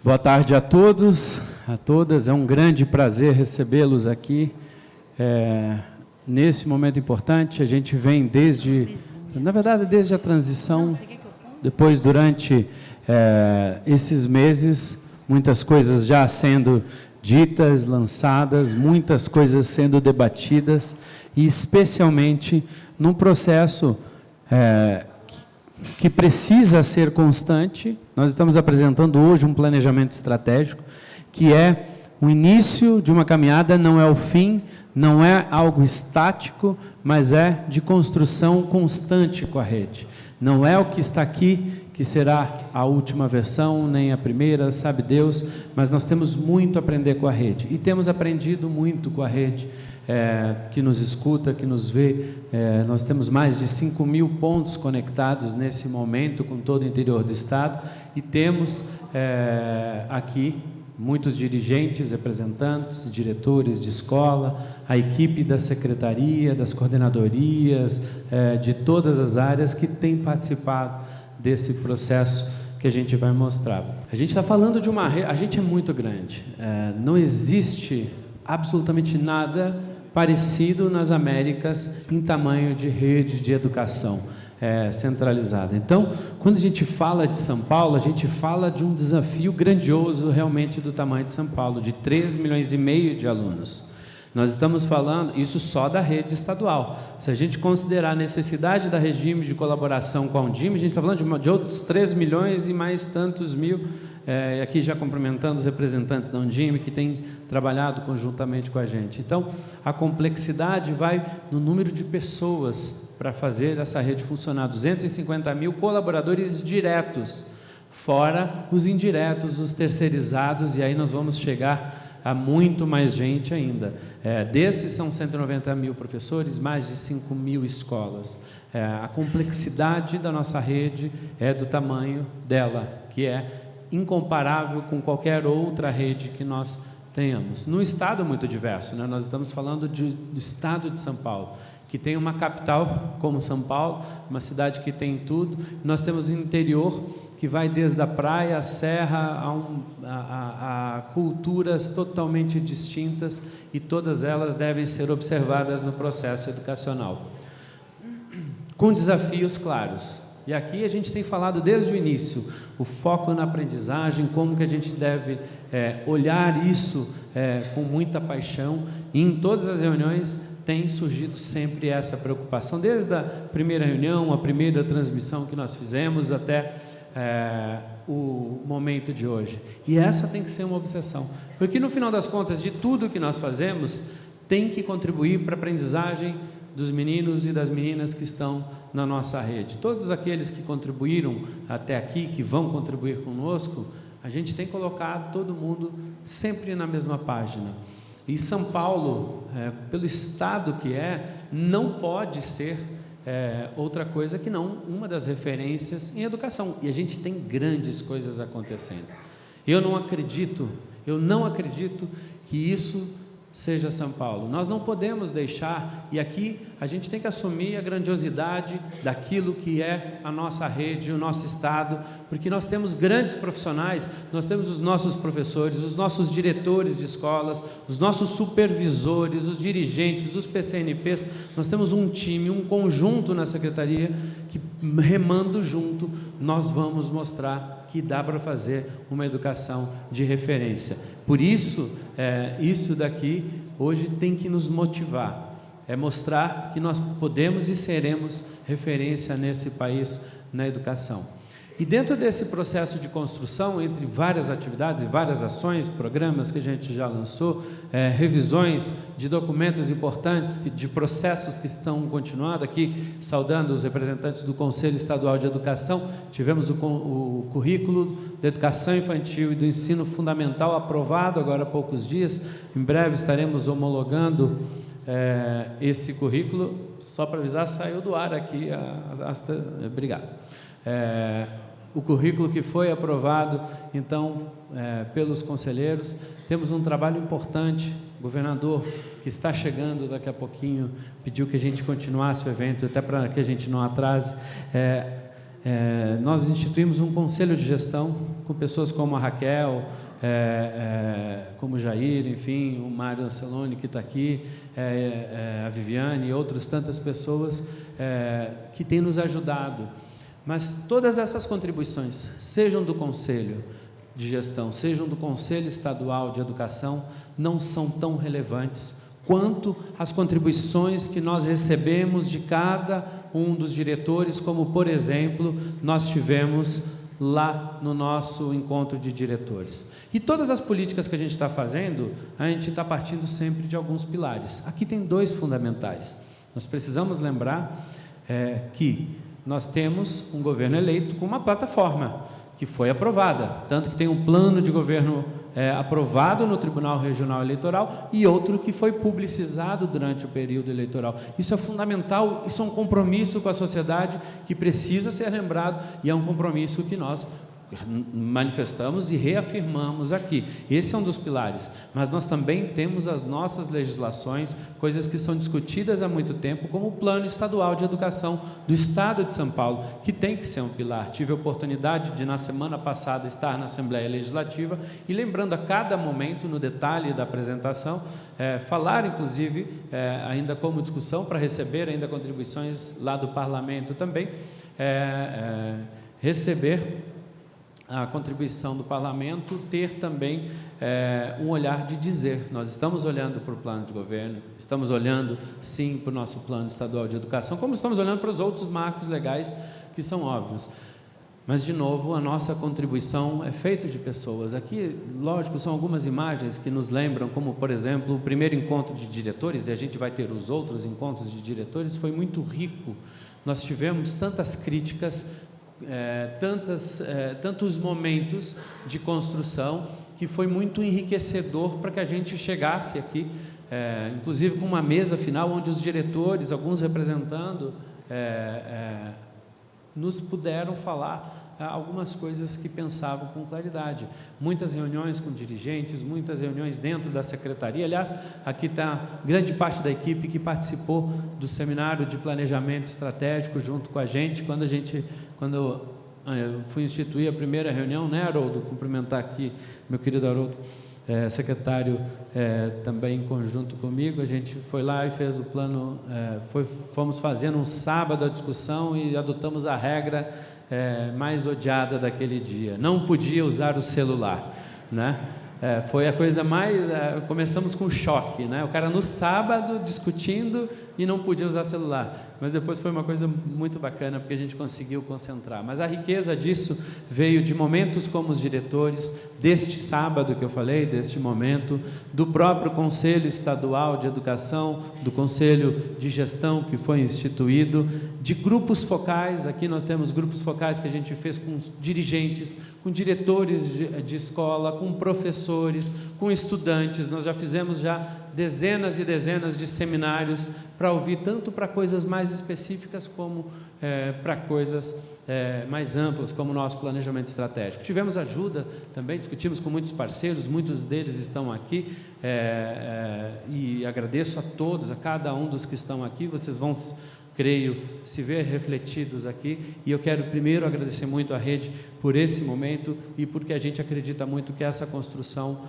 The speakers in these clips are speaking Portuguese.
Boa tarde a todos, a todas. É um grande prazer recebê-los aqui. Nesse momento importante, a gente vem desde a transição, depois durante esses meses, muitas coisas já sendo ditas, lançadas, muitas coisas sendo debatidas, e especialmente num processo que precisa ser constante. Nós estamos apresentando hoje um planejamento estratégico, que é o início de uma caminhada, não é o fim, não é algo estático, mas é de construção constante com a rede. Não é o que está aqui, que será a última versão, nem a primeira, sabe Deus, mas nós temos muito a aprender com a rede, e temos aprendido muito com a rede, que nos escuta, que nos vê. Nós temos mais de 5.000 pontos conectados nesse momento com todo o interior do estado, e temos aqui muitos dirigentes, representantes, diretores de escola, a equipe da secretaria, das coordenadorias, de todas as áreas que têm participado desse processo que a gente vai mostrar. A gente está falando de uma rede, a gente é muito grande, não existe absolutamente nada parecido nas Américas em tamanho de rede de educação centralizada. Então, quando a gente fala de São Paulo, a gente fala de um desafio grandioso realmente do tamanho de São Paulo, de 3,5 milhões de alunos. Nós estamos falando, isso só da rede estadual. Se a gente considerar a necessidade da regime de colaboração com a Undime, a gente está falando de outros 3 milhões e mais tantos mil, aqui já cumprimentando os representantes da Undime, que têm trabalhado conjuntamente com a gente. Então, a complexidade vai no número de pessoas para fazer essa rede funcionar. 250 mil colaboradores diretos, fora os indiretos, os terceirizados, e aí nós vamos chegar a muito mais gente ainda. Desses são 190 mil professores, mais de 5.000 escolas. A complexidade da nossa rede é do tamanho dela, que é incomparável com qualquer outra rede que nós tenhamos. No estado muito diverso, né? Nós estamos falando do estado de São Paulo, que tem uma capital como São Paulo, uma cidade que tem tudo. Nós temos o interior, que vai desde a praia, a serra, a culturas totalmente distintas, e todas elas devem ser observadas no processo educacional, com desafios claros. E aqui a gente tem falado desde o início, o foco na aprendizagem, como que a gente deve olhar isso com muita paixão, e em todas as reuniões tem surgido sempre essa preocupação, desde a primeira reunião, a primeira transmissão que nós fizemos, até o momento de hoje. E essa tem que ser uma obsessão, porque no final das contas, de tudo que nós fazemos, tem que contribuir para a aprendizagem dos meninos e das meninas que estão na nossa rede. Todos aqueles que contribuíram até aqui, que vão contribuir conosco, a gente tem colocado todo mundo sempre na mesma página. E São Paulo, pelo estado que não pode ser outra coisa que não uma das referências em educação. E a gente tem grandes coisas acontecendo. Eu não acredito que isso seja São Paulo. Nós não podemos deixar, e aqui a gente tem que assumir a grandiosidade daquilo que é a nossa rede, o nosso estado, porque nós temos grandes profissionais, nós temos os nossos professores, os nossos diretores de escolas, os nossos supervisores, os dirigentes, os PCNPs, nós temos um time, um conjunto na secretaria que, remando junto, nós vamos mostrar que dá para fazer uma educação de referência. Por isso, isso daqui hoje tem que nos motivar, mostrar que nós podemos e seremos referência nesse país na educação. E dentro desse processo de construção, entre várias atividades e várias ações, programas que a gente já lançou, revisões de documentos importantes, de processos que estão continuando aqui, saudando os representantes do Conselho Estadual de Educação, tivemos o currículo da educação infantil e do ensino fundamental aprovado agora há poucos dias. Em breve estaremos homologando esse currículo. Só para avisar, saiu do ar aqui, obrigado. O currículo que foi aprovado, então, pelos conselheiros. Temos um trabalho importante. O governador, que está chegando daqui a pouquinho, pediu que a gente continuasse o evento, até para que a gente não atrase. nós instituímos um conselho de gestão com pessoas como a Raquel, como o Jair, enfim, o Mário Anceloni que está aqui, a Viviane e outras tantas pessoas que têm nos ajudado. Mas todas essas contribuições, sejam do Conselho de Gestão, sejam do Conselho Estadual de Educação, não são tão relevantes quanto as contribuições que nós recebemos de cada um dos diretores, como, por exemplo, nós tivemos lá no nosso encontro de diretores. E todas as políticas que a gente está fazendo, a gente está partindo sempre de alguns pilares. Aqui tem 2 fundamentais. Nós precisamos lembrar que nós temos um governo eleito com uma plataforma que foi aprovada, tanto que tem um plano de governo aprovado no Tribunal Regional Eleitoral e outro que foi publicizado durante o período eleitoral. Isso é fundamental, isso é um compromisso com a sociedade que precisa ser lembrado e é um compromisso que nós manifestamos e reafirmamos aqui. Esse é um dos pilares, mas nós também temos as nossas legislações, coisas que são discutidas há muito tempo, como o Plano Estadual de Educação do Estado de São Paulo, que tem que ser um pilar. Tive a oportunidade de, na semana passada, estar na Assembleia Legislativa e lembrando a cada momento, no detalhe da apresentação, falar, inclusive, ainda como discussão, para receber ainda contribuições lá do Parlamento também, receber a contribuição do Parlamento, ter também um olhar de dizer, nós estamos olhando para o plano de governo, estamos olhando sim para o nosso plano estadual de educação, como estamos olhando para os outros marcos legais que são óbvios. Mas, de novo, a nossa contribuição é feita de pessoas. Aqui, lógico, são algumas imagens que nos lembram, como, por exemplo, o primeiro encontro de diretores, e a gente vai ter os outros encontros de diretores, foi muito rico. Nós tivemos tantas críticas, tantos momentos de construção que foi muito enriquecedor para que a gente chegasse aqui, inclusive com uma mesa final onde os diretores, alguns representando, nos puderam falar algumas coisas que pensavam com claridade. Muitas reuniões com dirigentes, muitas reuniões dentro da secretaria. Aliás, aqui está grande parte da equipe que participou do seminário de planejamento estratégico junto com a gente, quando eu fui instituir a primeira reunião, né, Haroldo? Cumprimentar aqui meu querido Haroldo, secretário também em conjunto comigo, a gente foi lá e fez o plano, fomos fazendo um sábado a discussão e adotamos a regra mais odiada daquele dia, não podia usar o celular, né? Foi a coisa mais, começamos com choque, né? O cara no sábado discutindo e não podia usar celular, mas depois foi uma coisa muito bacana, porque a gente conseguiu concentrar. Mas a riqueza disso veio de momentos como os diretores, deste sábado que eu falei, deste momento, do próprio Conselho Estadual de Educação, do Conselho de Gestão que foi instituído, de grupos focais. Aqui nós temos grupos focais que a gente fez com dirigentes, com diretores de escola, com professores, com estudantes. Nós já fizemos dezenas e dezenas de seminários para ouvir tanto para coisas mais específicas como para coisas mais amplas, como o nosso planejamento estratégico. Tivemos ajuda também, discutimos com muitos parceiros, muitos deles estão aqui, e agradeço a todos, a cada um dos que estão aqui. Vocês vão, creio, se ver refletidos aqui, e eu quero primeiro agradecer muito à rede por esse momento e porque a gente acredita muito que essa construção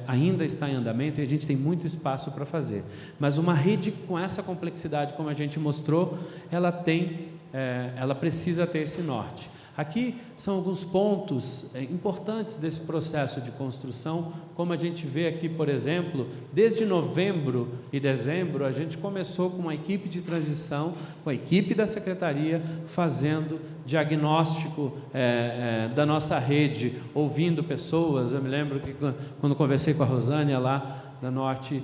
ainda está em andamento e a gente tem muito espaço para fazer. Mas uma rede com essa complexidade, como a gente mostrou, ela precisa ter esse norte. Aqui são alguns pontos importantes desse processo de construção, como a gente vê aqui, por exemplo, desde novembro e dezembro, a gente começou com uma equipe de transição, com a equipe da secretaria, fazendo diagnóstico da nossa rede, ouvindo pessoas. Eu me lembro que quando conversei com a Rosânia lá da Norte,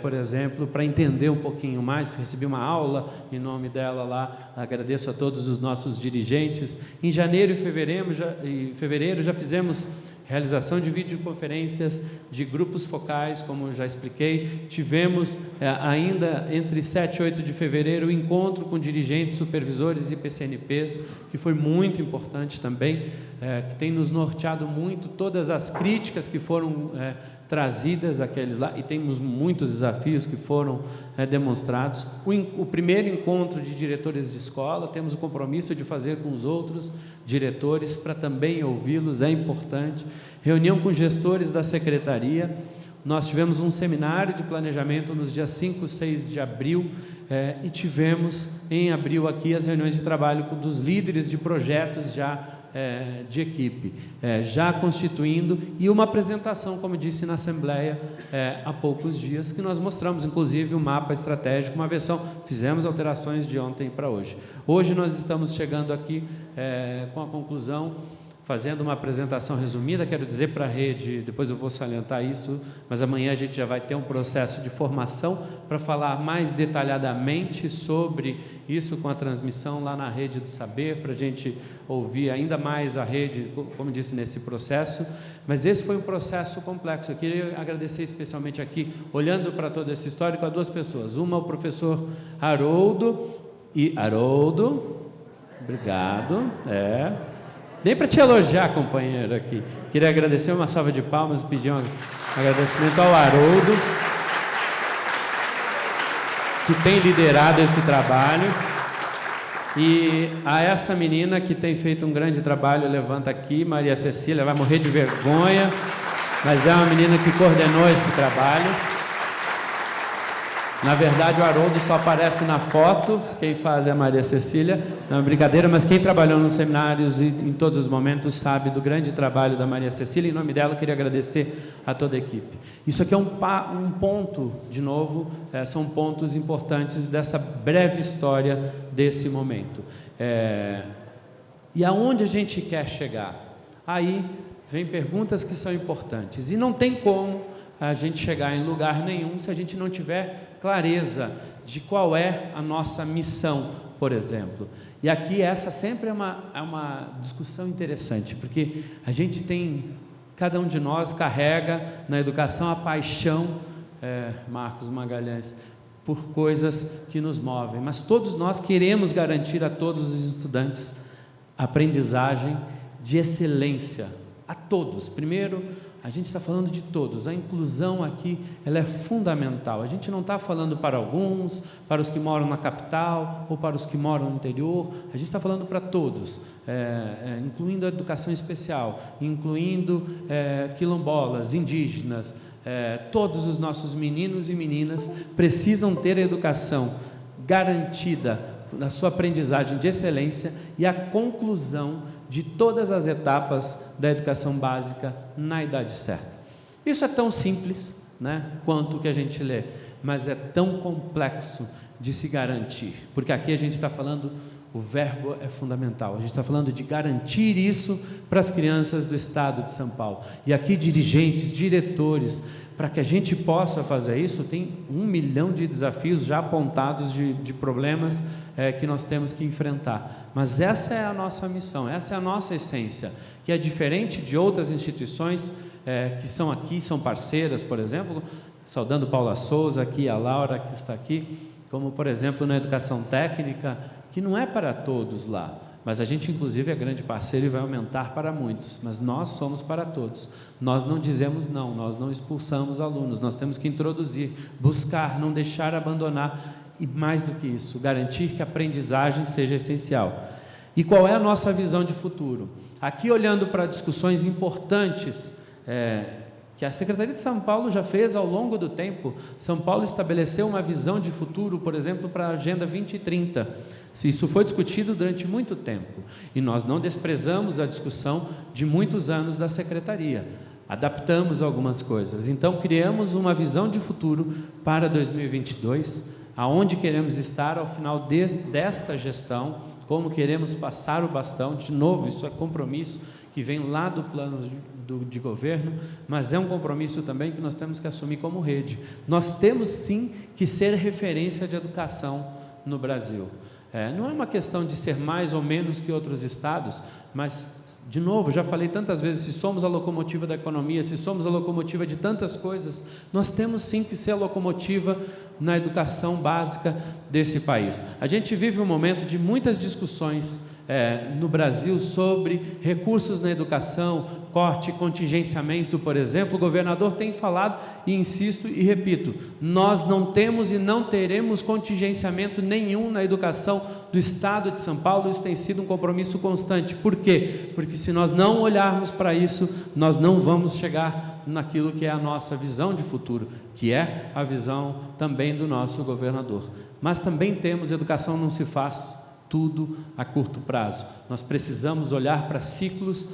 por exemplo, para entender um pouquinho mais, recebi uma aula em nome dela lá, agradeço a todos os nossos dirigentes. Em janeiro e fevereiro já fizemos realização de videoconferências de grupos focais, como eu já expliquei. Tivemos ainda entre 7 e 8 de fevereiro o encontro com dirigentes, supervisores e PCNPs, que foi muito importante também, que tem nos norteado muito. Todas as críticas que foram trazidas aqueles lá, e temos muitos desafios que foram demonstrados. O primeiro encontro de diretores de escola, temos o compromisso de fazer com os outros diretores, para também ouvi-los, é importante. Reunião com gestores da secretaria. Nós tivemos um seminário de planejamento nos dias 5 e 6 de abril, e tivemos em abril aqui as reuniões de trabalho dos líderes de projetos já de equipe, já constituindo, e uma apresentação, como disse na Assembleia há poucos dias, que nós mostramos, inclusive, um mapa estratégico, uma versão, fizemos alterações de ontem para hoje. Hoje nós estamos chegando aqui com a conclusão, fazendo uma apresentação resumida, quero dizer para a rede, depois eu vou salientar isso, mas amanhã a gente já vai ter um processo de formação para falar mais detalhadamente sobre isso com a transmissão lá na Rede do Saber, para a gente ouvir ainda mais a rede, como disse, nesse processo. Mas esse foi um processo complexo. Eu queria agradecer especialmente aqui, olhando para todo esse histórico, a duas pessoas. Uma, o professor Haroldo, obrigado, nem para te elogiar, companheiro, aqui. Queria agradecer, uma salva de palmas, pedir um agradecimento ao Haroldo, que tem liderado esse trabalho, e a essa menina que tem feito um grande trabalho, levanta aqui, Maria Cecília, vai morrer de vergonha, mas é uma menina que coordenou esse trabalho. Na verdade, o Haroldo só aparece na foto, quem faz é a Maria Cecília, não é brincadeira, mas quem trabalhou nos seminários e em todos os momentos sabe do grande trabalho da Maria Cecília. Em nome dela, eu queria agradecer a toda a equipe. Isso aqui é um ponto, de novo, são pontos importantes dessa breve história desse momento. E aonde a gente quer chegar? Aí vem perguntas que são importantes, e não tem como a gente chegar em lugar nenhum se a gente não tiver clareza de qual é a nossa missão, por exemplo. E aqui essa sempre é uma discussão interessante, porque a gente tem, cada um de nós carrega na educação a paixão, Marcos Magalhães, por coisas que nos movem, mas todos nós queremos garantir a todos os estudantes aprendizagem de excelência, a todos. Primeiro, a gente está falando de todos, a inclusão aqui ela é fundamental, a gente não está falando para alguns, para os que moram na capital ou para os que moram no interior, a gente está falando para todos, incluindo a educação especial, incluindo quilombolas, indígenas, todos os nossos meninos e meninas precisam ter a educação garantida na sua aprendizagem de excelência e a conclusão de todas as etapas da educação básica na idade certa. Isso é tão simples, quanto o que a gente lê, mas é tão complexo de se garantir, porque aqui a gente está falando, o verbo é fundamental, a gente está falando de garantir isso para as crianças do estado de São Paulo, e aqui dirigentes, diretores, para que a gente possa fazer isso, tem 1 milhão de desafios já apontados de problemas que nós temos que enfrentar, mas essa é a nossa missão, essa é a nossa essência, que é diferente de outras instituições que são aqui, são parceiras, por exemplo, saudando Paula Souza aqui, a Laura que está aqui, como por exemplo na educação técnica, que não é para todos lá, mas a gente inclusive é grande parceiro e vai aumentar para muitos, mas nós somos para todos, nós não dizemos não, nós não expulsamos alunos, nós temos que introduzir, buscar, não deixar abandonar, e mais do que isso, garantir que a aprendizagem seja essencial. E qual é a nossa visão de futuro? Aqui olhando para discussões importantes que a Secretaria de São Paulo já fez ao longo do tempo, São Paulo estabeleceu uma visão de futuro, por exemplo, para a Agenda 2030, isso foi discutido durante muito tempo, e nós não desprezamos a discussão de muitos anos da Secretaria, adaptamos algumas coisas, então criamos uma visão de futuro para 2022, aonde queremos estar ao final desta gestão, como queremos passar o bastão, de novo, isso é compromisso que vem lá do plano de governo, mas é um compromisso também que nós temos que assumir como rede. Nós temos sim que ser referência de educação no Brasil. Não é uma questão de ser mais ou menos que outros estados, mas, de novo, já falei tantas vezes, se somos a locomotiva da economia, se somos a locomotiva de tantas coisas, nós temos sim que ser a locomotiva na educação básica desse país. A gente vive um momento de muitas discussões no Brasil sobre recursos na educação, corte e contingenciamento, por exemplo, o governador tem falado, e insisto e repito, nós não temos e não teremos contingenciamento nenhum na educação do Estado de São Paulo. Isso tem sido um compromisso constante. Por quê? Porque se nós não olharmos para isso, nós não vamos chegar naquilo que é a nossa visão de futuro, que é a visão também do nosso governador. Mas também temos, educação não se faz tudo a curto prazo. Nós precisamos olhar para ciclos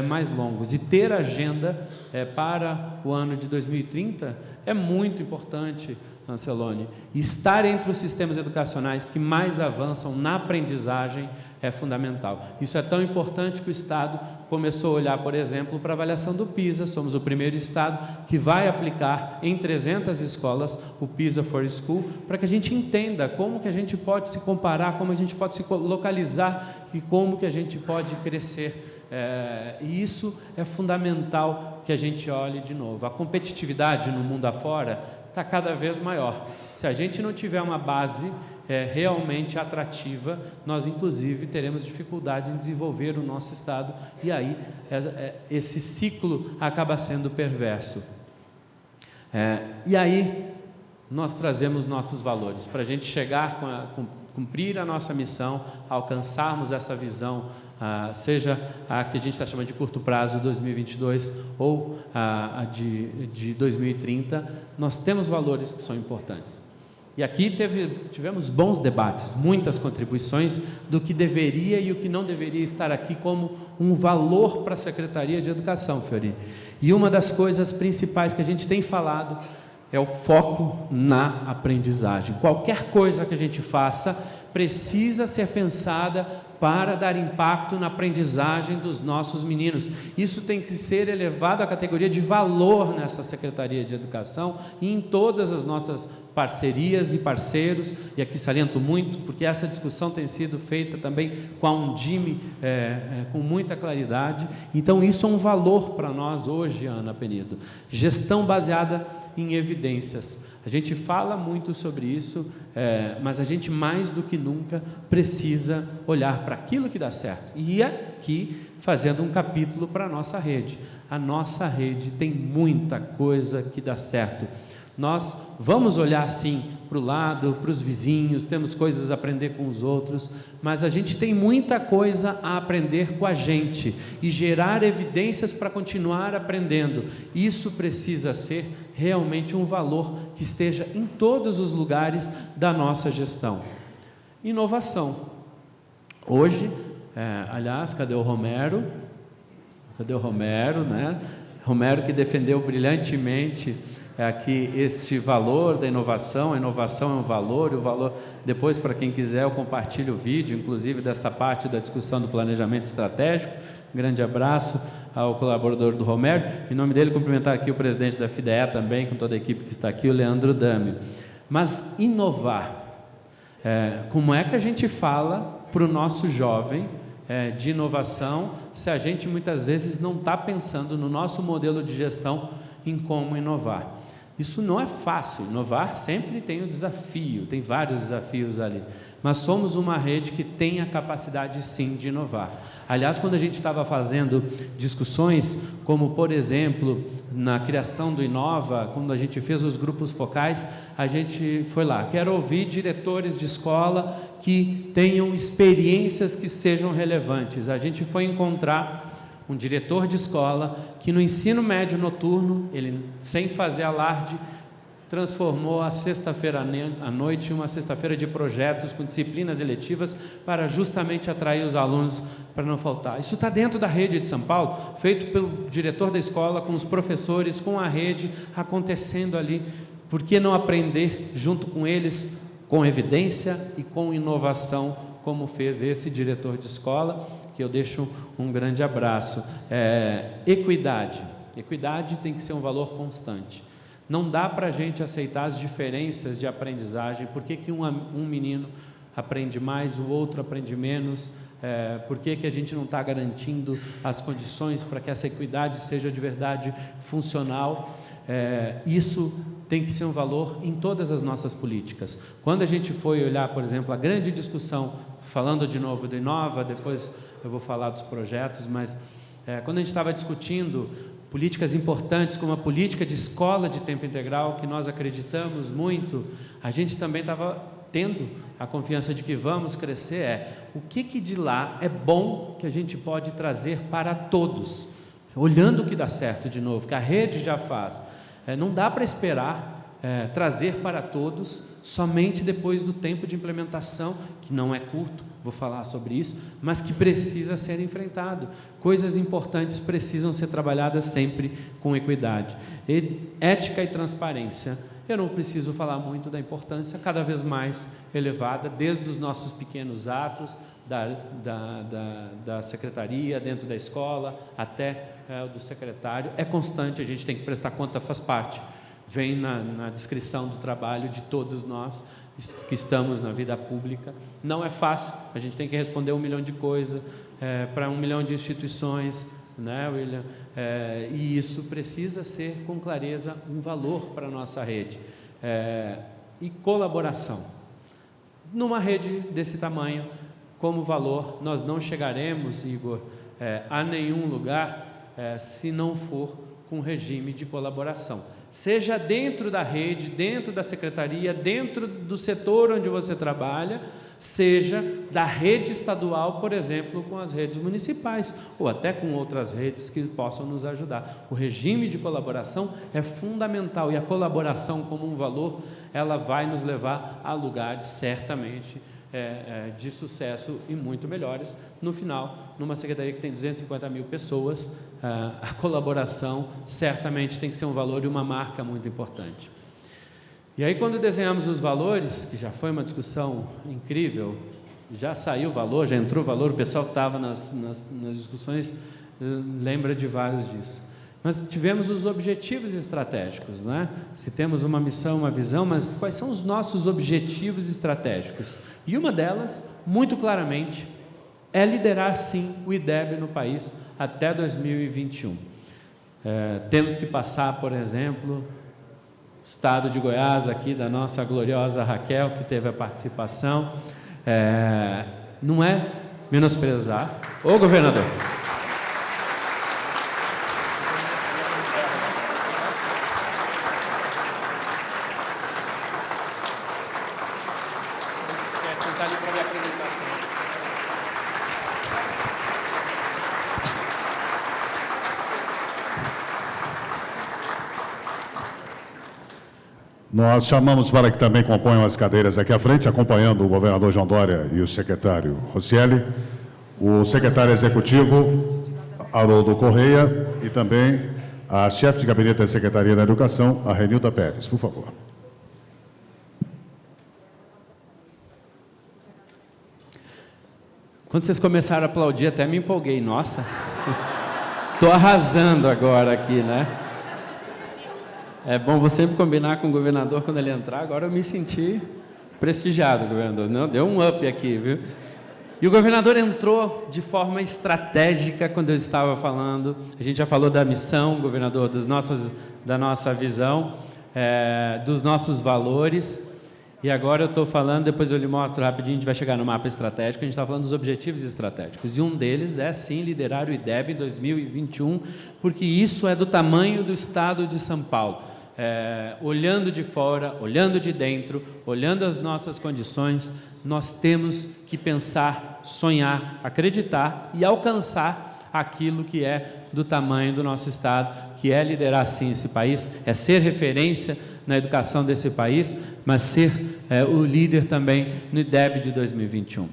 mais longos, e ter agenda para o ano de 2030 é muito importante, Ancelone. E estar entre os sistemas educacionais que mais avançam na aprendizagem é fundamental. Isso é tão importante que o Estado começou a olhar, por exemplo, para a avaliação do PISA. Somos o primeiro Estado que vai aplicar em 300 escolas o PISA for School, para que a gente entenda como que a gente pode se comparar, como a gente pode se localizar e como que a gente pode crescer. E isso é fundamental que a gente olhe de novo. A competitividade no mundo afora está cada vez maior. Se a gente não tiver uma base realmente atrativa, nós inclusive teremos dificuldade em desenvolver o nosso Estado, e aí esse ciclo acaba sendo perverso. E aí nós trazemos nossos valores, para a gente chegar cumprir a nossa missão, alcançarmos essa visão, seja a que a gente está chamando de curto prazo, 2022, ou a de 2030, nós temos valores que são importantes. E aqui tivemos bons debates, muitas contribuições do que deveria e o que não deveria estar aqui como um valor para a Secretaria de Educação, Fiorini. E uma das coisas principais que a gente tem falado é o foco na aprendizagem. Qualquer coisa que a gente faça precisa ser pensada para dar impacto na aprendizagem dos nossos meninos. Isso tem que ser elevado à categoria de valor nessa Secretaria de Educação e em todas as nossas parcerias e parceiros, e aqui saliento muito, porque essa discussão tem sido feita também com a Undime, com muita claridade. Então isso é um valor para nós hoje, Ana Penido. Gestão baseada em evidências. A gente fala muito sobre isso, mas a gente mais do que nunca precisa olhar para aquilo que dá certo. E aqui, fazendo um capítulo para a nossa rede. A nossa rede tem muita coisa que dá certo. Nós vamos olhar sim para o lado, para os vizinhos, temos coisas a aprender com os outros, mas a gente tem muita coisa a aprender com a gente e gerar evidências para continuar aprendendo. Isso precisa ser realmente um valor que esteja em todos os lugares da nossa gestão. Inovação. Hoje, aliás, cadê o Romero? Cadê o Romero, né? Romero que defendeu brilhantemente aqui este valor da inovação. A inovação é um valor, e o valor, depois, para quem quiser, eu compartilho o vídeo, inclusive desta parte da discussão do planejamento estratégico. Um grande abraço ao colaborador do Romero. Em nome dele, cumprimentar aqui o presidente da FIDE também, com toda a equipe que está aqui, o Leandro Dami. Mas inovar, como é que a gente fala para o nosso jovem de inovação, se a gente muitas vezes não está pensando no nosso modelo de gestão em como inovar? Isso não é fácil. Inovar sempre tem um desafio, tem vários desafios ali, mas somos uma rede que tem a capacidade sim de inovar. Aliás, quando a gente estava fazendo discussões, como por exemplo na criação do Inova, quando a gente fez os grupos focais, a gente foi lá, quero ouvir diretores de escola que tenham experiências que sejam relevantes. A gente foi encontrar um diretor de escola que no ensino médio noturno, ele, sem fazer alarde, transformou a sexta-feira à noite em uma sexta-feira de projetos com disciplinas eletivas para justamente atrair os alunos para não faltar. Isso está dentro da rede de São Paulo, feito pelo diretor da escola, com os professores, com a rede, acontecendo ali. Por que não aprender junto com eles, com evidência e com inovação, como fez esse diretor de escola, que eu deixo um grande abraço. Equidade. Equidade tem que ser um valor constante. Não dá para a gente aceitar as diferenças de aprendizagem. Por que um menino aprende mais, o outro aprende menos? Por que a gente não está garantindo as condições para que essa equidade seja de verdade funcional? Isso tem que ser um valor em todas as nossas políticas. Quando a gente foi olhar, por exemplo, a grande discussão, falando de novo do Inova, depois eu vou falar dos projetos, mas quando a gente estava discutindo políticas importantes como a política de escola de tempo integral, que nós acreditamos muito, a gente também estava tendo a confiança de que vamos crescer, o que de lá é bom que a gente pode trazer para todos, olhando o que dá certo de novo, que a rede já faz. Não dá para esperar trazer para todos somente depois do tempo de implementação, que não é curto, vou falar sobre isso, mas que precisa ser enfrentado. Coisas importantes precisam ser trabalhadas sempre com equidade. Ética e transparência. Eu não preciso falar muito da importância cada vez mais elevada, desde os nossos pequenos atos, da secretaria, dentro da escola, até do secretário. É constante, a gente tem que prestar conta, faz parte. Vem na descrição do trabalho de todos nós que estamos na vida pública. Não é fácil, a gente tem que responder 1 milhão de coisas para 1 milhão de instituições, né, William? E isso precisa ser com clareza um valor para a nossa rede. E colaboração. Numa rede desse tamanho, como valor, nós não chegaremos, Igor, a nenhum lugar se não for com regime de colaboração. Seja dentro da rede, dentro da secretaria, dentro do setor onde você trabalha, seja da rede estadual, por exemplo, com as redes municipais, ou até com outras redes que possam nos ajudar. O regime de colaboração é fundamental, e a colaboração como um valor, ela vai nos levar a lugares, certamente, de sucesso e muito melhores. No final, numa secretaria que tem 250 mil pessoas, a colaboração certamente tem que ser um valor e uma marca muito importante. E aí, quando desenhamos os valores, que já foi uma discussão incrível, já saiu o valor, já entrou o valor, o pessoal que estava nas discussões lembra de vários disso. Mas tivemos os objetivos estratégicos, né? Se temos uma missão, uma visão, mas quais são os nossos objetivos estratégicos? E uma delas, muito claramente, é liderar sim o IDEB no país até 2021. Temos que passar, por exemplo, o estado de Goiás, aqui da nossa gloriosa Raquel, que teve a participação. Não é menosprezar. Ô, governador! Nós chamamos para que também componham as cadeiras aqui à frente, acompanhando o governador João Dória e o secretário Rocieli, o secretário executivo Haroldo Correia e também a chefe de gabinete da Secretaria da Educação, a Renilda Pérez. Por favor. Quando vocês começaram a aplaudir, até me empolguei. Nossa, estou arrasando agora aqui, né? É bom você sempre combinar com o governador quando ele entrar. Agora eu me senti prestigiado, governador. Não, deu um up aqui, viu? E o governador entrou de forma estratégica quando eu estava falando. A gente já falou da missão, governador, da nossa visão, dos nossos valores. E agora eu estou falando, depois eu lhe mostro rapidinho, a gente vai chegar no mapa estratégico, a gente está falando dos objetivos estratégicos. E um deles é, sim, liderar o IDEB em 2021, porque isso é do tamanho do estado de São Paulo. Olhando de fora, olhando de dentro, olhando as nossas condições, nós temos que pensar, sonhar, acreditar e alcançar aquilo que é do tamanho do nosso estado, que é liderar sim esse país, é ser referência na educação desse país, mas ser o líder também no IDEB de 2021.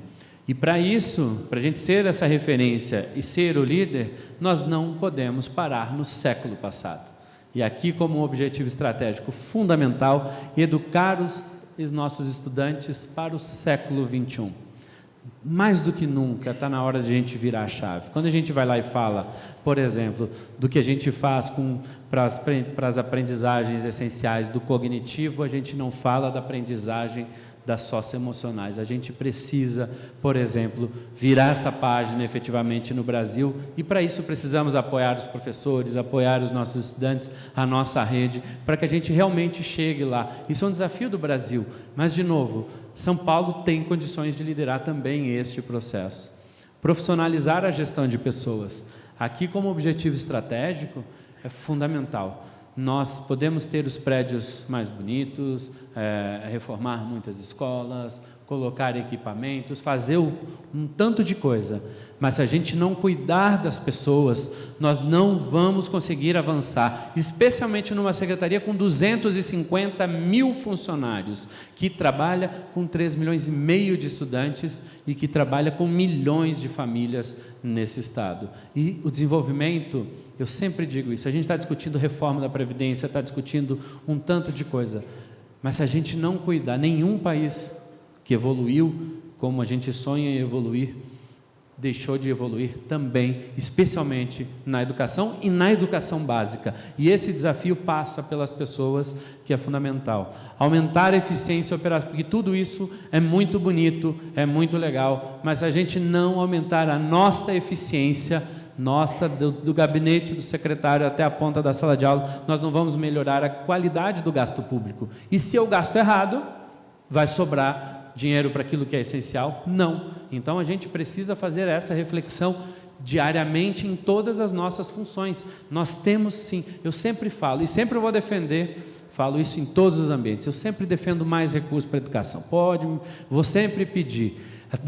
E para isso, para a gente ser essa referência e ser o líder, nós não podemos parar no século passado. E aqui, como um objetivo estratégico fundamental, educar os nossos estudantes para o século XXI. mais do que nunca está na hora de a gente virar a chave. Quando a gente vai lá e fala, por exemplo, do que a gente faz para as aprendizagens essenciais do cognitivo, a gente não fala da aprendizagem das socioemocionais. A gente precisa, por exemplo, virar essa página efetivamente no Brasil, e para isso precisamos apoiar os professores, apoiar os nossos estudantes, a nossa rede, para que a gente realmente chegue lá. Isso é um desafio do Brasil, mas, de novo, São Paulo tem condições de liderar também este processo. Profissionalizar a gestão de pessoas. Aqui, como objetivo estratégico, é fundamental. Nós podemos ter os prédios mais bonitos, reformar muitas escolas, colocar equipamentos, fazer um tanto de coisa, mas se a gente não cuidar das pessoas, nós não vamos conseguir avançar, especialmente numa secretaria com 250 mil funcionários, que trabalha com 3,5 milhões de estudantes e que trabalha com milhões de famílias nesse estado. E o desenvolvimento, eu sempre digo isso, a gente está discutindo reforma da Previdência, está discutindo um tanto de coisa, mas se a gente não cuidar, nenhum país que evoluiu como a gente sonha em evoluir, deixou de evoluir também, especialmente na educação e na educação básica. E esse desafio passa pelas pessoas, que é fundamental. Aumentar a eficiência operacional, porque tudo isso é muito bonito, é muito legal, mas se a gente não aumentar a nossa eficiência, do gabinete do secretário até a ponta da sala de aula, nós não vamos melhorar a qualidade do gasto público. E se eu gasto errado, vai sobrar dinheiro para aquilo que é essencial? Não. Então a gente precisa fazer essa reflexão diariamente em todas as nossas funções. Nós temos sim, eu sempre falo e sempre vou defender, falo isso em todos os ambientes, eu sempre defendo mais recursos para a educação. Vou sempre pedir.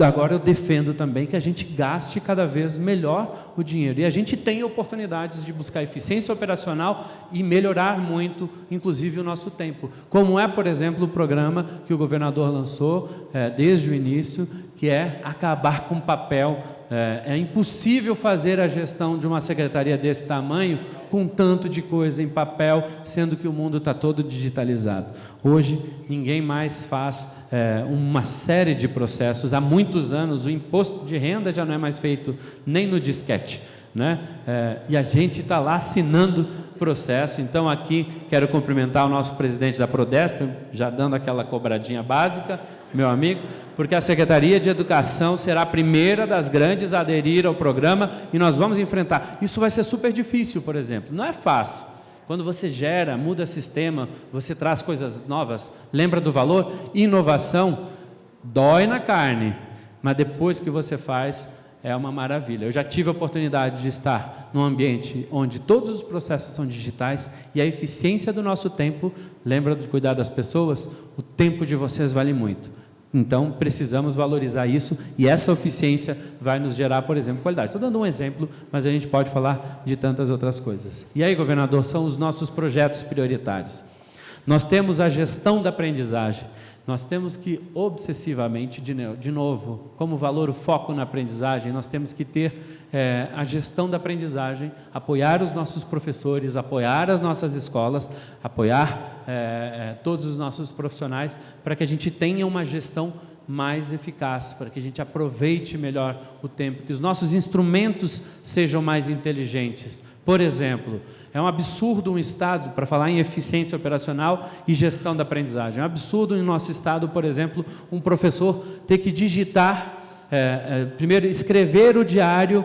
Agora eu defendo também que a gente gaste cada vez melhor o dinheiro, e a gente tem oportunidades de buscar eficiência operacional e melhorar muito, inclusive o nosso tempo, como é, por exemplo, o programa que o governador lançou desde o início, que é acabar com o papel. É impossível fazer a gestão de uma secretaria desse tamanho com tanto de coisa em papel, sendo que o mundo está todo digitalizado. Hoje, ninguém mais faz uma série de processos. Há muitos anos, o imposto de renda já não é mais feito nem no disquete, né? E a gente está lá assinando processo. Então, aqui, quero cumprimentar o nosso presidente da Prodesp, já dando aquela cobradinha básica, meu amigo, porque a Secretaria de Educação será a primeira das grandes a aderir ao programa, e nós vamos enfrentar. Isso vai ser super difícil, por exemplo, não é fácil. Quando você gera, muda sistema, você traz coisas novas, lembra do valor? Inovação dói na carne, mas depois que você faz, é uma maravilha. Eu já tive a oportunidade de estar num ambiente onde todos os processos são digitais e a eficiência do nosso tempo, lembra de cuidar das pessoas? O tempo de vocês vale muito. Então, precisamos valorizar isso, e essa eficiência vai nos gerar, por exemplo, qualidade. Estou dando um exemplo, mas a gente pode falar de tantas outras coisas. E aí, governador, são os nossos projetos prioritários. Nós temos a gestão da aprendizagem. Nós temos que, obsessivamente, de novo, como valor o foco na aprendizagem, nós temos que ter a gestão da aprendizagem, apoiar os nossos professores, apoiar as nossas escolas, apoiar todos os nossos profissionais, para que a gente tenha uma gestão mais eficaz, para que a gente aproveite melhor o tempo, que os nossos instrumentos sejam mais inteligentes. Por exemplo, é um absurdo um Estado, para falar em eficiência operacional e gestão da aprendizagem, é um absurdo em nosso Estado, por exemplo, um professor ter que digitar, primeiro escrever o diário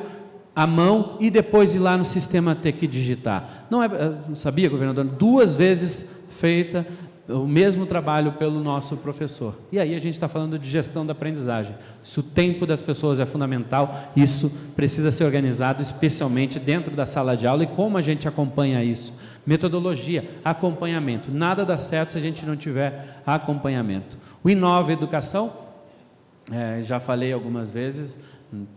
à mão e depois ir lá no sistema ter que digitar. Não sabia, governador? 2 vezes feita o mesmo trabalho pelo nosso professor. E aí a gente está falando de gestão da aprendizagem. Se o tempo das pessoas é fundamental, isso precisa ser organizado, especialmente dentro da sala de aula, e como a gente acompanha isso. Metodologia, acompanhamento. Nada dá certo se a gente não tiver acompanhamento. O Inova Educação, já falei algumas vezes,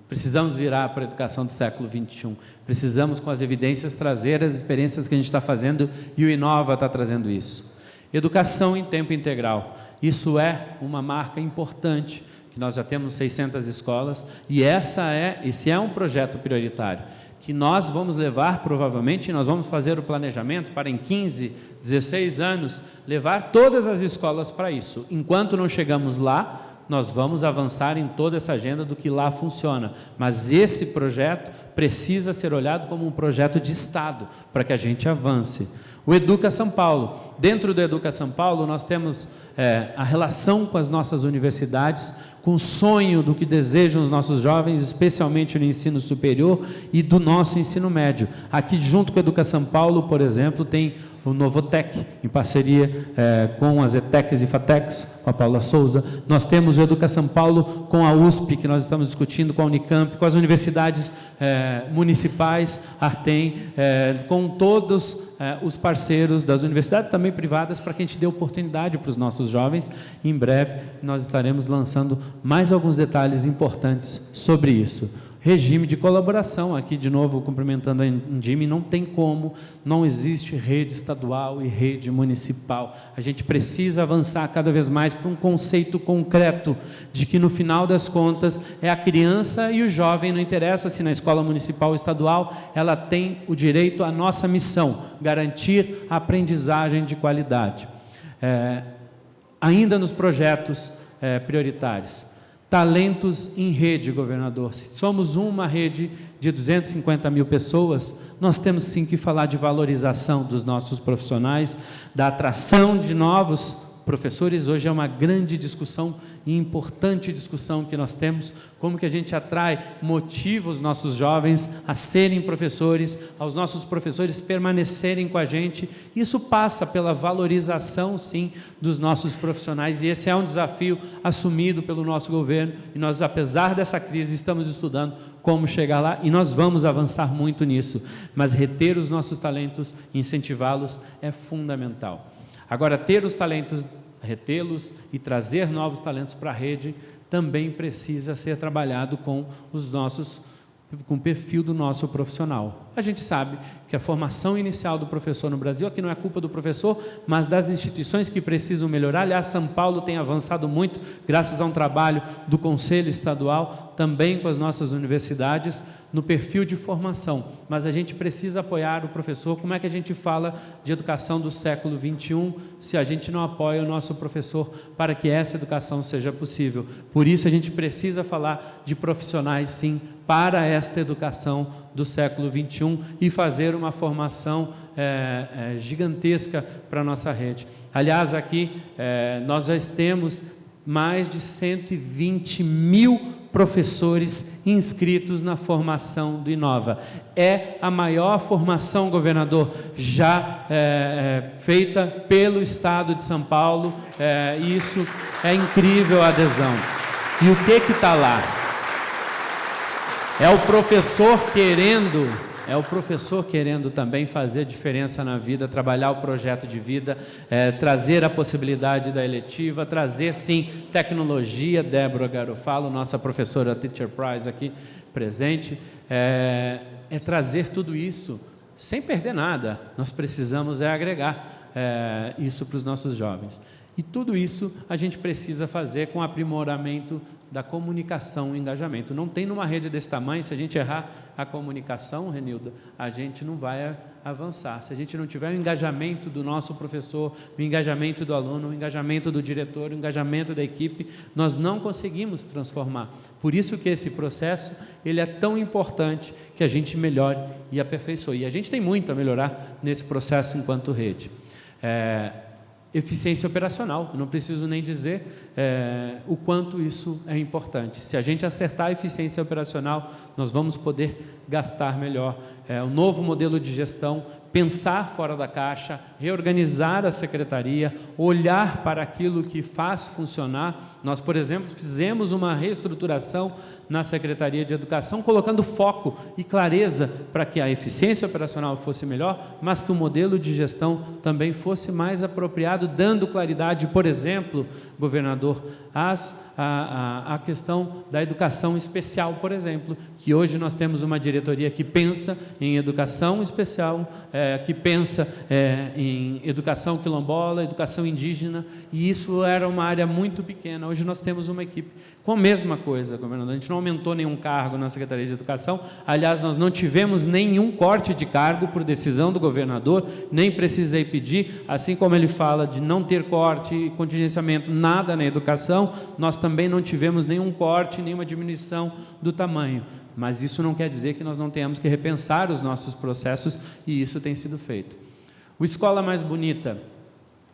precisamos virar para a educação do século XXI. Precisamos, com as evidências, trazer as experiências que a gente está fazendo, e o Inova está trazendo isso. Educação em tempo integral, isso é uma marca importante, que nós já temos 600 escolas, e esse é um projeto prioritário, que nós vamos levar, provavelmente, nós vamos fazer o planejamento para em 15, 16 anos, levar todas as escolas para isso. Enquanto não chegamos lá, nós vamos avançar em toda essa agenda do que lá funciona, mas esse projeto precisa ser olhado como um projeto de Estado, para que a gente avance. O Educa São Paulo. Dentro do Educa São Paulo, nós temos a relação com as nossas universidades, com o sonho do que desejam os nossos jovens, especialmente no ensino superior e do nosso ensino médio. Aqui, junto com o Educa São Paulo, por exemplo, tem o Novotec, em parceria com as ETECs e FATECs, com a Paula Souza. Nós temos o Educa São Paulo com a USP, que nós estamos discutindo com a Unicamp, com as universidades municipais, Artem, com todos os parceiros das universidades também privadas, para que a gente dê oportunidade para os nossos jovens. Em breve, nós estaremos lançando mais alguns detalhes importantes sobre isso. Regime de colaboração, aqui de novo cumprimentando a Indime, não tem como, não existe rede estadual e rede municipal. A gente precisa avançar cada vez mais para um conceito concreto de que no final das contas é a criança e o jovem, não interessa se na escola municipal ou estadual, ela tem o direito à nossa missão, garantir a aprendizagem de qualidade. Ainda nos projetos prioritários. Talentos em rede, governador. Se somos uma rede de 250 mil pessoas, nós temos sim que falar de valorização dos nossos profissionais, da atração de novos professores. Hoje é uma grande discussão e importante discussão que nós temos, como que a gente atrai, motiva os nossos jovens a serem professores, aos nossos professores permanecerem com a gente. Isso passa pela valorização, sim, dos nossos profissionais, e esse é um desafio assumido pelo nosso governo, e nós, apesar dessa crise, estamos estudando como chegar lá, e nós vamos avançar muito nisso, mas reter os nossos talentos, incentivá-los é fundamental. Agora, ter os talentos, retê-los e trazer novos talentos para a rede também precisa ser trabalhado com o perfil do nosso profissional. A gente sabe que a formação inicial do professor no Brasil, aqui não é culpa do professor, mas das instituições que precisam melhorar. Aliás, São Paulo tem avançado muito, graças a um trabalho do Conselho Estadual, também com as nossas universidades, no perfil de formação. Mas a gente precisa apoiar o professor. Como é que a gente fala de educação do século XXI, se a gente não apoia o nosso professor para que essa educação seja possível? Por isso a gente precisa falar de profissionais, sim, para esta educação do século XXI e fazer uma formação gigantesca para a nossa rede. Aliás, aqui nós já temos mais de 120 mil professores inscritos na formação do Inova. É a maior formação, governador, já feita pelo Estado de São Paulo. Isso é incrível, a adesão. E o que está lá? É o professor querendo também fazer diferença na vida, trabalhar o projeto de vida, trazer a possibilidade da eletiva, trazer, sim, tecnologia. Débora Garofalo, nossa professora Teacher Prize aqui presente, trazer tudo isso sem perder nada. Nós precisamos agregar isso para os nossos jovens. E tudo isso a gente precisa fazer com aprimoramento da comunicação e engajamento. Não tem numa rede desse tamanho, se a gente errar a comunicação, Renilda, a gente não vai avançar. Se a gente não tiver o engajamento do nosso professor, o engajamento do aluno, o engajamento do diretor, o engajamento da equipe, nós não conseguimos transformar. Por isso que esse processo, ele é tão importante que a gente melhore e aperfeiçoe. E a gente tem muito a melhorar nesse processo enquanto rede. Eficiência operacional, eu não preciso nem dizer o quanto isso é importante. Se a gente acertar a eficiência operacional, nós vamos poder gastar melhor. O novo modelo de gestão, pensar fora da caixa, reorganizar a secretaria, olhar para aquilo que faz funcionar. Nós, por exemplo, fizemos uma reestruturação na Secretaria de Educação, colocando foco e clareza para que a eficiência operacional fosse melhor, mas que o modelo de gestão também fosse mais apropriado, dando claridade, por exemplo, governador, a questão da educação especial, por exemplo, que hoje nós temos uma diretoria que pensa em educação especial que pensa em educação quilombola, educação indígena, e isso era uma área muito pequena. Hoje nós temos uma equipe com a mesma coisa, governador. A gente não aumentou nenhum cargo na Secretaria de Educação, aliás, nós não tivemos nenhum corte de cargo por decisão do governador, nem precisei pedir, assim como ele fala de não ter corte e contingenciamento, nada na educação, nós também não tivemos nenhum corte, nenhuma diminuição do tamanho. Mas isso não quer dizer que nós não tenhamos que repensar os nossos processos, e isso tem sido feito. O Escola Mais Bonita,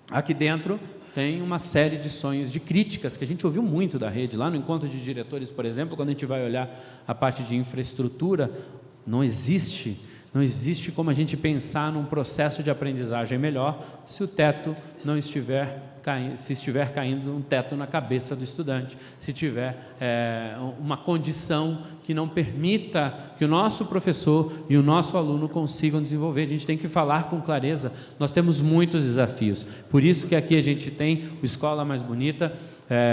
aqui dentro, tem uma série de sonhos, de críticas, que a gente ouviu muito da rede. Lá no encontro de diretores, por exemplo, quando a gente vai olhar a parte de infraestrutura, não existe como a gente pensar num processo de aprendizagem melhor se o teto não estiver se estiver caindo um teto na cabeça do estudante, se tiver uma condição que não permita que o nosso professor e o nosso aluno consigam desenvolver. A gente tem que falar com clareza, nós temos muitos desafios, por isso que aqui a gente tem o Escola Mais Bonita,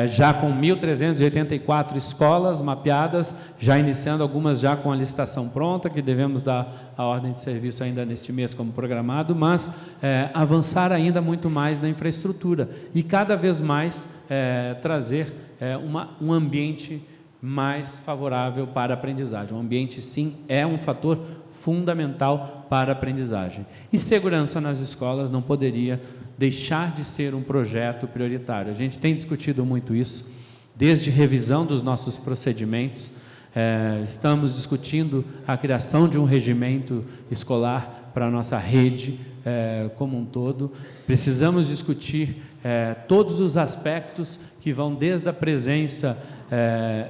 já com 1.384 escolas mapeadas, já iniciando algumas já com a licitação pronta, que devemos dar a ordem de serviço ainda neste mês como programado, mas avançar ainda muito mais na infraestrutura e cada vez mais trazer um ambiente mais favorável para a aprendizagem. O ambiente, sim, é um fator fundamental para a aprendizagem. E segurança nas escolas não poderia deixar de ser um projeto prioritário. A gente tem discutido muito isso, desde revisão dos nossos procedimentos, estamos discutindo a criação de um regimento escolar para a nossa rede como um todo. Precisamos discutir todos os aspectos que vão desde a presença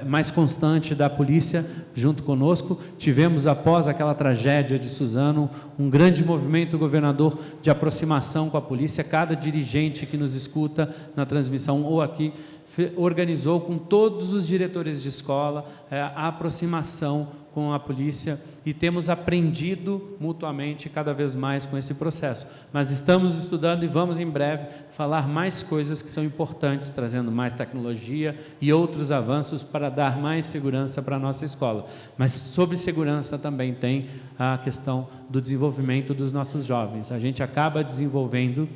mais constante da polícia junto conosco. Tivemos, após aquela tragédia de Suzano, um grande movimento, governador, de aproximação com a polícia. Cada dirigente que nos escuta na transmissão ou aqui organizou com todos os diretores de escola a aproximação com a polícia e temos aprendido mutuamente cada vez mais com esse processo. Mas estamos estudando e vamos em breve falar mais coisas que são importantes, trazendo mais tecnologia e outros avanços para dar mais segurança para a nossa escola. Mas sobre segurança também tem a questão do desenvolvimento dos nossos jovens. A gente acaba desenvolvendo,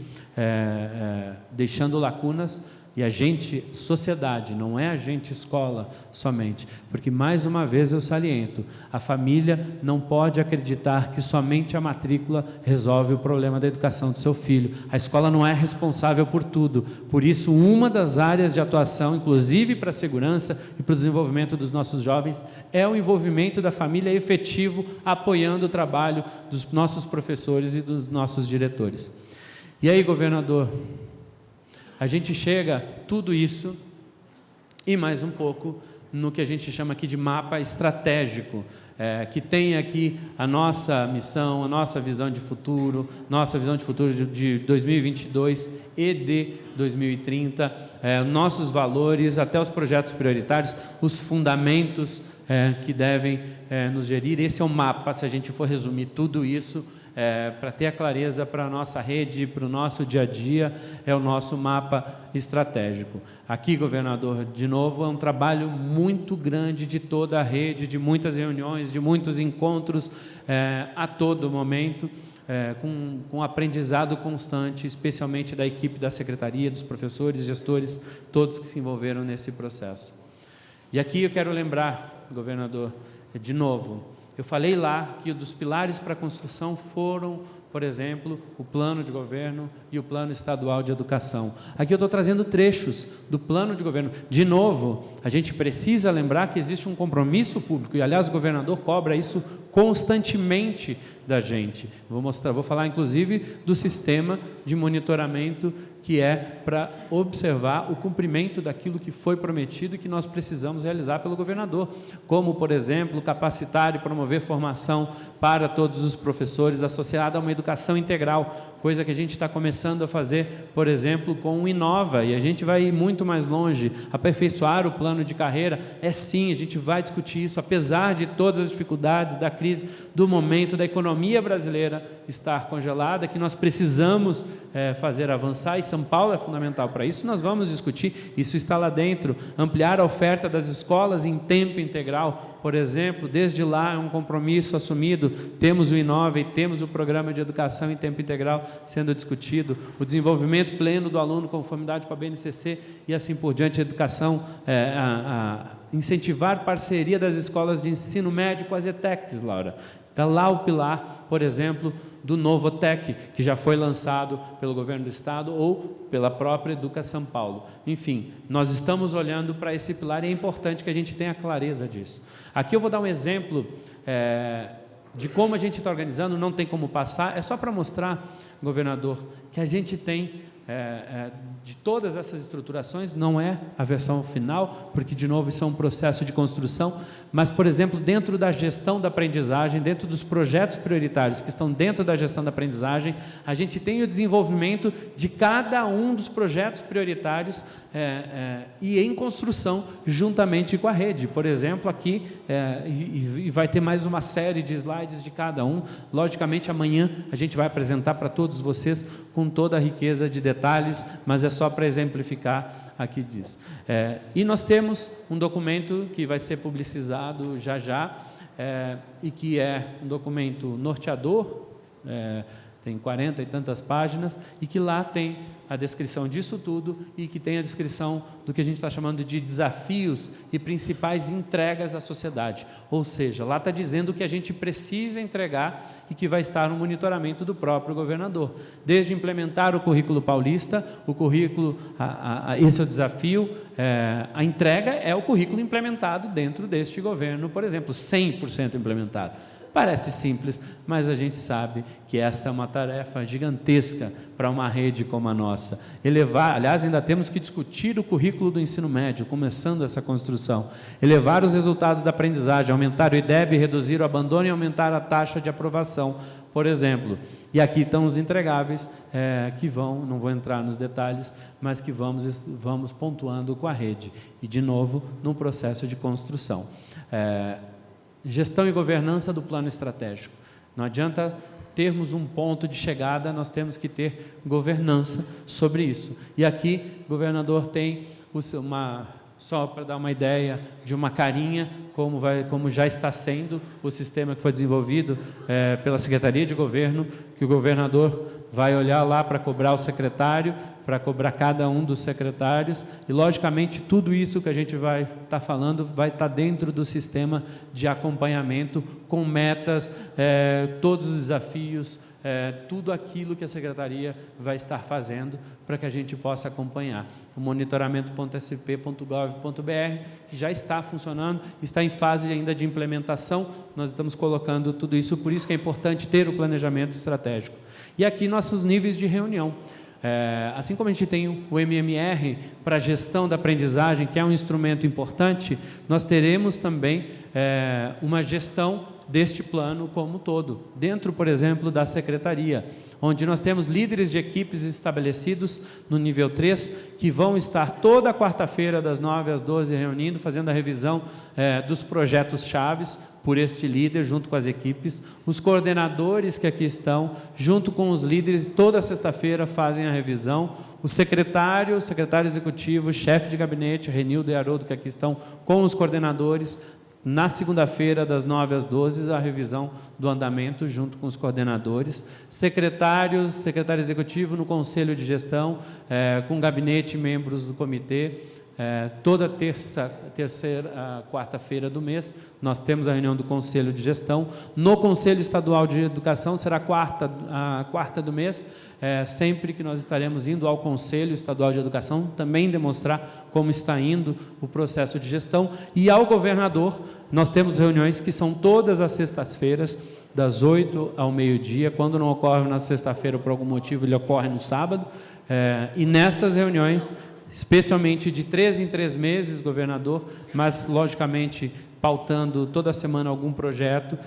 deixando lacunas. E a gente, sociedade, não é a gente escola somente, porque mais uma vez eu saliento, a família não pode acreditar que somente a matrícula resolve o problema da educação do seu filho. A escola não é responsável por tudo, por isso uma das áreas de atuação, inclusive para a segurança e para o desenvolvimento dos nossos jovens, é o envolvimento da família efetivo, apoiando o trabalho dos nossos professores e dos nossos diretores. E aí, governador, a gente chega tudo isso e mais um pouco no que a gente chama aqui de mapa estratégico, que tem aqui a nossa missão, a nossa visão de futuro de 2022 e de 2030, nossos valores, até os projetos prioritários, os fundamentos que devem nos gerir. Esse é o mapa, se a gente for resumir tudo isso, para ter a clareza para a nossa rede, para o nosso dia a dia, é o nosso mapa estratégico. Aqui, governador, de novo, é um trabalho muito grande de toda a rede, de muitas reuniões, de muitos encontros a todo momento, com aprendizado constante, especialmente da equipe da secretaria, dos professores, gestores, todos que se envolveram nesse processo. E aqui eu quero lembrar, governador, de novo, eu falei lá que dos pilares para a construção foram, por exemplo, o plano de governo e o plano estadual de educação. Aqui eu estou trazendo trechos do plano de governo. De novo, a gente precisa lembrar que existe um compromisso público, e aliás o governador cobra isso constantemente da gente. Vou falar inclusive do sistema de monitoramento que é para observar o cumprimento daquilo que foi prometido e que nós precisamos realizar pelo governador, como, por exemplo, capacitar e promover formação para todos os professores associada a uma educação integral, coisa que a gente está começando a fazer, por exemplo, com o Inova, e a gente vai ir muito mais longe, aperfeiçoar o plano de carreira, sim, a gente vai discutir isso, apesar de todas as dificuldades da crise, do momento, da economia brasileira, estar congelada, que nós precisamos fazer avançar, e São Paulo é fundamental para isso. Nós vamos discutir, isso está lá dentro, ampliar a oferta das escolas em tempo integral, por exemplo, desde lá é um compromisso assumido, temos o Inove, temos o programa de educação em tempo integral sendo discutido, o desenvolvimento pleno do aluno, conformidade com a BNCC e assim por diante, a educação, incentivar parceria das escolas de ensino médio com as ETECs, Laura. Está lá o pilar, por exemplo, do novo TEC, que já foi lançado pelo governo do estado ou pela própria Educa São Paulo. Enfim, nós estamos olhando para esse pilar e é importante que a gente tenha clareza disso. Aqui eu vou dar um exemplo de como a gente está organizando, não tem como passar, é só para mostrar, governador, que a gente tem de todas essas estruturações, não é a versão final, porque de novo isso é um processo de construção, mas por exemplo, dentro da gestão da aprendizagem, dentro dos projetos prioritários que estão dentro da gestão da aprendizagem, a gente tem o desenvolvimento de cada um dos projetos prioritários e em construção juntamente com a rede. Por exemplo, aqui, e vai ter mais uma série de slides de cada um, logicamente amanhã a gente vai apresentar para todos vocês com toda a riqueza de detalhes, mas é só para exemplificar aqui disso. E nós temos um documento que vai ser publicizado já, e que é um documento norteador, tem 40 e tantas páginas, e que lá tem a descrição disso tudo e que tem a descrição do que a gente está chamando de desafios e principais entregas à sociedade. Ou seja, lá está dizendo o que a gente precisa entregar e que vai estar no monitoramento do próprio governador. Desde implementar o currículo paulista, o currículo, esse é o desafio, a entrega é o currículo implementado dentro deste governo, por exemplo, 100% implementado. Parece simples, mas a gente sabe que esta é uma tarefa gigantesca para uma rede como a nossa. Aliás, ainda temos que discutir o currículo do ensino médio, começando essa construção. Elevar os resultados da aprendizagem, aumentar o IDEB, reduzir o abandono e aumentar a taxa de aprovação, por exemplo. E aqui estão os entregáveis que não vou entrar nos detalhes, mas que vamos pontuando com a rede. E, de novo, num processo de construção. Gestão e governança do plano estratégico. Não adianta termos um ponto de chegada, nós temos que ter governança sobre isso. E aqui, governador, tem só para dar uma ideia de uma carinha, como já está sendo o sistema que foi desenvolvido pela Secretaria de Governo, que o governador vai olhar lá para cobrar o secretário, para cobrar cada um dos secretários, e logicamente tudo isso que a gente vai estar falando vai estar dentro do sistema de acompanhamento, com metas, todos os desafios, tudo aquilo que a Secretaria vai estar fazendo para que a gente possa acompanhar. O monitoramento.sp.gov.br, que já está funcionando, está em fase ainda de implementação, nós estamos colocando tudo isso, por isso que é importante ter o planejamento estratégico. E aqui nossos níveis de reunião. Assim como a gente tem o MMR para a gestão da aprendizagem, que é um instrumento importante, nós teremos também uma gestão deste plano como um todo, dentro, por exemplo, da Secretaria, onde nós temos líderes de equipes estabelecidos no nível 3, que vão estar toda quarta-feira, das 9 às 12, reunindo, fazendo a revisão dos projetos chaves, por este líder, junto com as equipes, os coordenadores que aqui estão, junto com os líderes, toda sexta-feira fazem a revisão, o secretário executivo, chefe de gabinete, Renildo e Haroldo, que aqui estão com os coordenadores, na segunda-feira, das 9 às 12, a revisão do andamento, junto com os coordenadores, secretário executivo no Conselho de Gestão, com gabinete e membros do comitê, toda quarta-feira do mês, nós temos a reunião do Conselho de Gestão. No Conselho Estadual de Educação será a quarta do mês, sempre que nós estaremos indo ao Conselho Estadual de Educação, também demonstrar como está indo o processo de gestão. E ao governador, nós temos reuniões que são todas as sextas-feiras, das 8 ao meio-dia. Quando não ocorre na sexta-feira, por algum motivo, ele ocorre no sábado. E nestas reuniões, especialmente de 3 em 3 meses, governador, mas logicamente pautando toda semana algum projeto,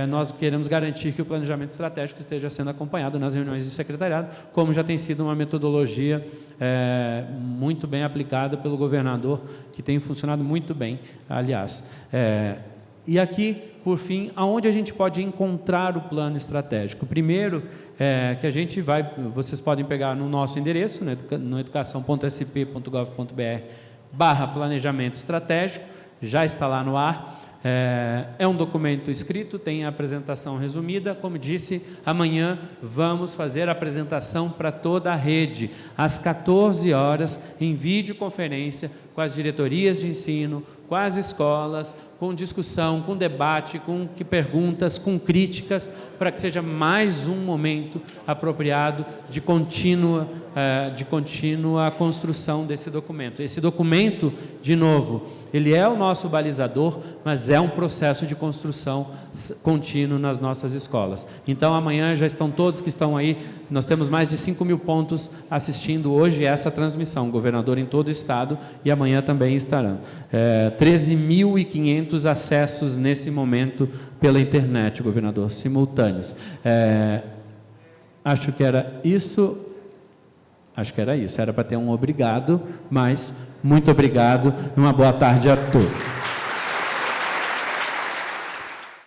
nós queremos garantir que o planejamento estratégico esteja sendo acompanhado nas reuniões de secretariado, como já tem sido uma metodologia muito bem aplicada pelo governador, que tem funcionado muito bem, aliás. E aqui, por fim, aonde a gente pode encontrar o plano estratégico? Primeiro, que a gente vocês podem pegar no nosso endereço, no educação.sp.gov.br/planejamento estratégico, já está lá no ar. É um documento escrito, tem a apresentação resumida. Como disse, amanhã vamos fazer a apresentação para toda a rede, às 14 horas, em videoconferência, com as diretorias de ensino, com as escolas, com discussão, com debate, com perguntas, com críticas, para que seja mais um momento apropriado de contínua construção desse documento. Esse documento, de novo, ele é o nosso balizador, mas é um processo de construção contínuo nas nossas escolas. Então, amanhã já estão todos que estão aí, nós temos mais de 5.000 pontos assistindo hoje essa transmissão, governador em todo o estado, e amanhã também estarão. 13.500 acessos nesse momento pela internet, governador, simultâneos. Acho que era isso, era para ter um obrigado, mas muito obrigado e uma boa tarde a todos.